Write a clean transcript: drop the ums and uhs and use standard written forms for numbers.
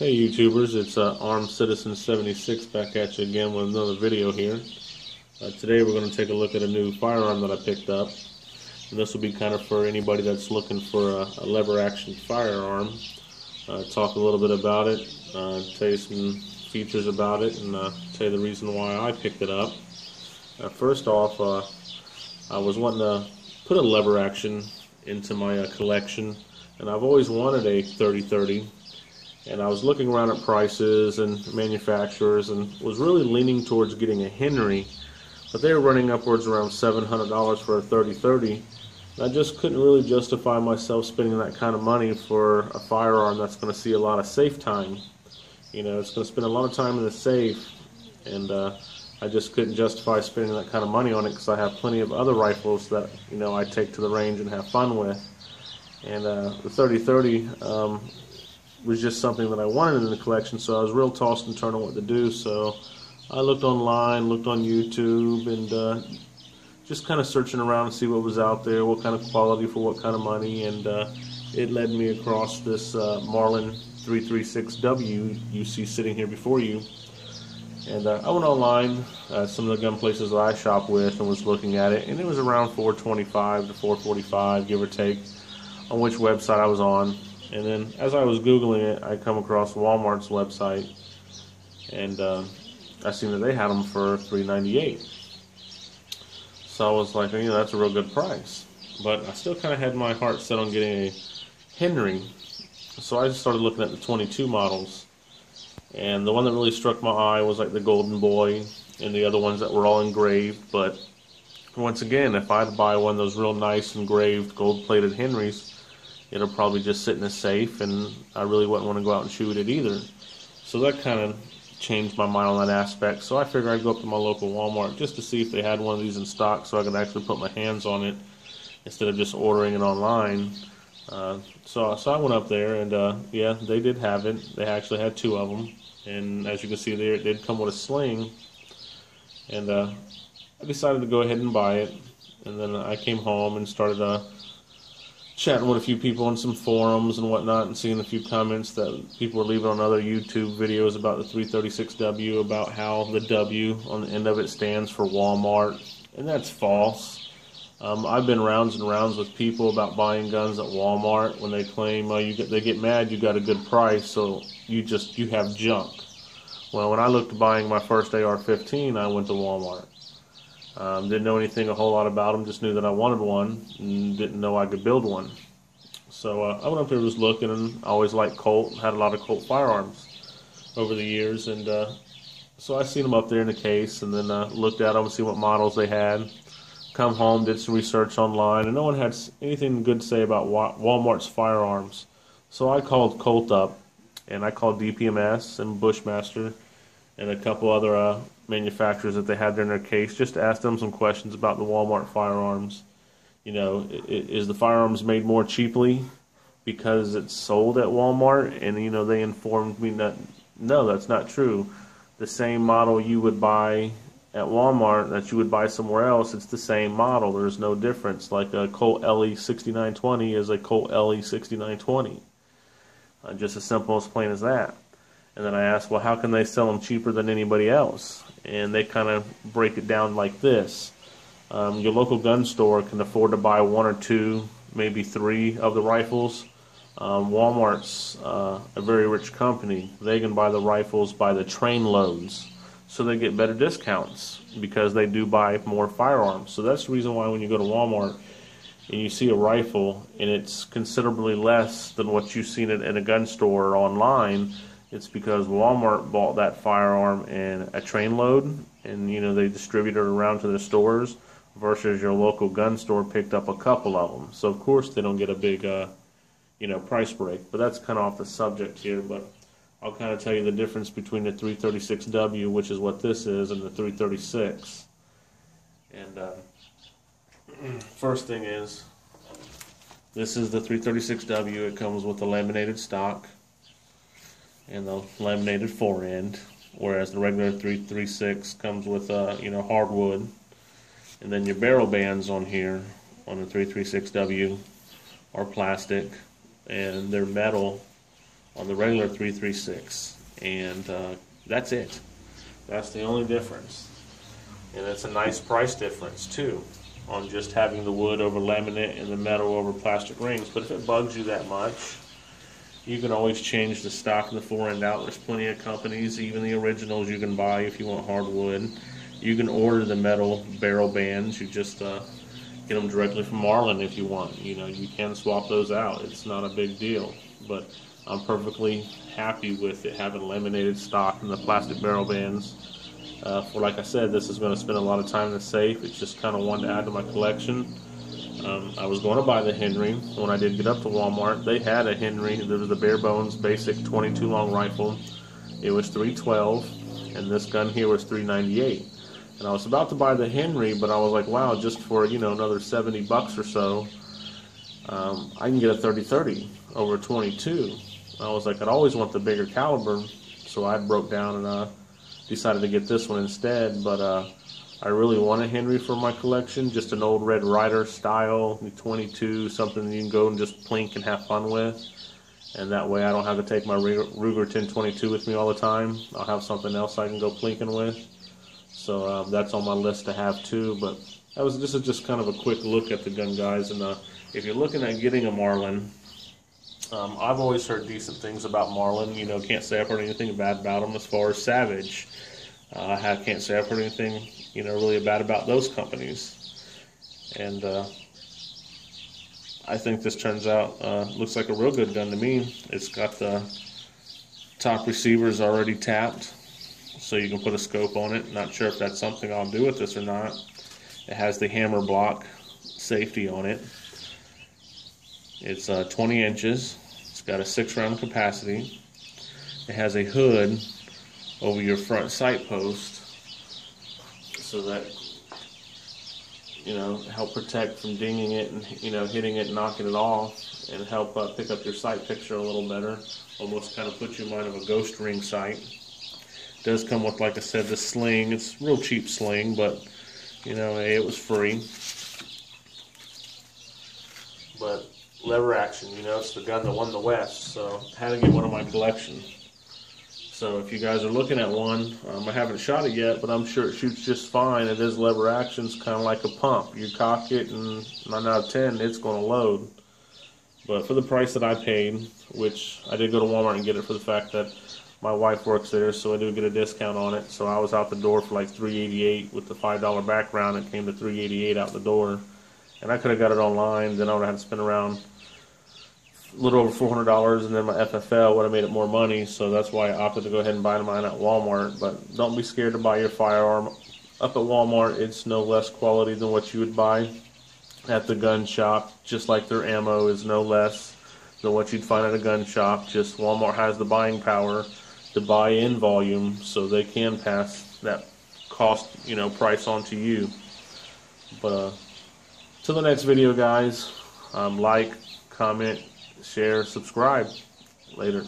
Hey YouTubers, it's Armed Citizen 76 back at you again with another video here. Today we're going to take a look at a new firearm that I picked up. And this will be kind of for anybody that's looking for a lever action firearm. Talk a little bit about it, tell you some features about it, and tell you the reason why I picked it up. First off, I was wanting to put a lever action into my collection, and I've always wanted a 30-30. And I was looking around at prices and manufacturers and was really leaning towards getting a Henry, but they were running upwards around $700 for a 30-30. I just couldn't really justify myself spending that kind of money for a firearm that's going to see a lot of safe time. You know, it's going to spend a lot of time in the safe, and I just couldn't justify spending that kind of money on it because I have plenty of other rifles that, you know, I take to the range and have fun with. And the 30-30 was just something that I wanted in the collection, so I was real tossed and turned on what to do. So I looked online, looked on YouTube, and just kind of searching around to see what was out there, what kind of quality for what kind of money, and it led me across this Marlin 336W you see sitting here before you. And I went online, some of the gun places that I shop with, and was looking at it, and it was around $425 to $445, give or take, on which website I was on. And then as I was Googling it, I come across Walmart's website, and I seen that they had them for $398. So I was like, you know, that's a real good price. But I still kind of had my heart set on getting a Henry. So I just started looking at the 22 models. And the one that really struck my eye was like the Golden Boy and the other ones that were all engraved. But once again, if I had to buy one of those real nice engraved gold-plated Henrys, it'll probably just sit in a safe, and I really wouldn't want to go out and shoot it either. So that kind of changed my mind on that aspect. So I figured I'd go up to my local Walmart just to see if they had one of these in stock so I could actually put my hands on it instead of just ordering it online. So I went up there, and yeah, they did have it. They actually had two of them. And as you can see there, it did come with a sling. And I decided to go ahead and buy it. And then I came home and started chatting with a few people on some forums and whatnot, and seeing a few comments that people were leaving on other YouTube videos about the 336W, about how the W on the end of it stands for Walmart, and that's false. I've been rounds and rounds with people about buying guns at Walmart when they claim they get mad you got a good price, so you have junk. Well, when I looked at buying my first AR-15, I went to Walmart. Didn't know anything a whole lot about them, just knew that I wanted one and didn't know I could build one. So I went up there, was looking, and I always liked Colt, had a lot of Colt firearms over the years, and so I seen them up there in the case, and then looked at them, see what models they had. Come home, did some research online, and no one had anything good to say about Walmart's firearms. So I called Colt up, and I called DPMS and Bushmaster and a couple other manufacturers that they had there in their case, just to ask them some questions about the Walmart firearms. You know, is the firearms made more cheaply because it's sold at Walmart? And, you know, they informed me that, no, that's not true. The same model you would buy at Walmart that you would buy somewhere else, it's the same model. There's no difference. Like a Colt LE 6920 is a Colt LE 6920. Just as simple, as plain as that. And then I asked, well, how can they sell them cheaper than anybody else? And they kind of break it down like this. Your local gun store can afford to buy one or two, maybe three of the rifles. Walmart's a very rich company. They can buy the rifles by the train loads. So they get better discounts because they do buy more firearms. So that's the reason why when you go to Walmart and you see a rifle and it's considerably less than what you've seen it in a gun store or online, it's because Walmart bought that firearm in a train load, and, you know, they distribute it around to the stores, versus your local gun store picked up a couple of them. So of course they don't get a big, you know, price break. But that's kind of off the subject here. But I'll kind of tell you the difference between the 336W, which is what this is, and the 336. And first thing is, this is the 336W. It comes with the laminated stock and the laminated forend, whereas the regular 336 comes with you know, hardwood. And then your barrel bands on here on the 336W are plastic, and they're metal on the regular 336, and that's it. That's the only difference, and it's a nice price difference too on just having the wood over laminate and the metal over plastic rings. But if it bugs you that much, you can always change the stock and the fore end out. There's plenty of companies, even the originals you can buy if you want hardwood. You can order the metal barrel bands. You just get them directly from Marlin if you want. You know, you can swap those out. It's not a big deal. But I'm perfectly happy with it having laminated stock and the plastic barrel bands. For, like I said, this is going to spend a lot of time in the safe. It's just kind of one to add to my collection. I was going to buy the Henry. When I did get up to Walmart, they had a Henry. There was the bare bones basic 22 long rifle. It was $312, and this gun here was $398. And I was about to buy the Henry, but I was like, wow, just for, you know, another 70 bucks or so, I can get a 30-30 over 22. I was like, I'd always want the bigger caliber, so I broke down and decided to get this one instead. But I really want a Henry for my collection, just an old Red Ryder style 22, something you can go and just plink and have fun with. And that way I don't have to take my Ruger 1022 with me all the time. I'll have something else I can go plinking with. So that's on my list to have too. But this is just kind of a quick look at the gun, guys. And if you're looking at getting a Marlin, I've always heard decent things about Marlin. You know, can't say I've heard anything bad about them as far as Savage. Can't say I've heard anything, you know, really bad about those companies. And I think this turns out, looks like a real good gun to me. It's got the top receivers already tapped, so you can put a scope on it. Not sure if that's something I'll do with this or not. It has the hammer block safety on it. It's 20 inches. It's got a 6-round capacity. It has a hood over your front sight post, so that, you know, help protect from dinging it and, you know, hitting it and knocking it off, and help pick up your sight picture a little better. Almost kind of put you in mind of a ghost ring sight. It does come with, like I said, the sling. It's a real cheap sling, but, you know, it was free. But lever action, you know, it's the gun that won the West, so I had to get one in my collection. So if you guys are looking at one, I haven't shot it yet, but I'm sure it shoots just fine. It is lever action. It's kind of like a pump. You cock it, and 9 out of 10, it's going to load. But for the price that I paid, which I did go to Walmart and get it for the fact that my wife works there, so I do get a discount on it. So I was out the door for like $3.88 with the $5 background. It came to $3.88 out the door. And I could have got it online. Then I would have had to spend around a little over $400, and then my FFL would have made it more money, so that's why I opted to go ahead and buy mine at Walmart. But don't be scared to buy your firearm up at Walmart. It's no less quality than what you would buy at the gun shop, just like their ammo is no less than what you'd find at a gun shop. Just Walmart has the buying power to buy in volume, so they can pass that cost, you know, price on to you. But till the next video, guys, like, comment, share, subscribe. Later.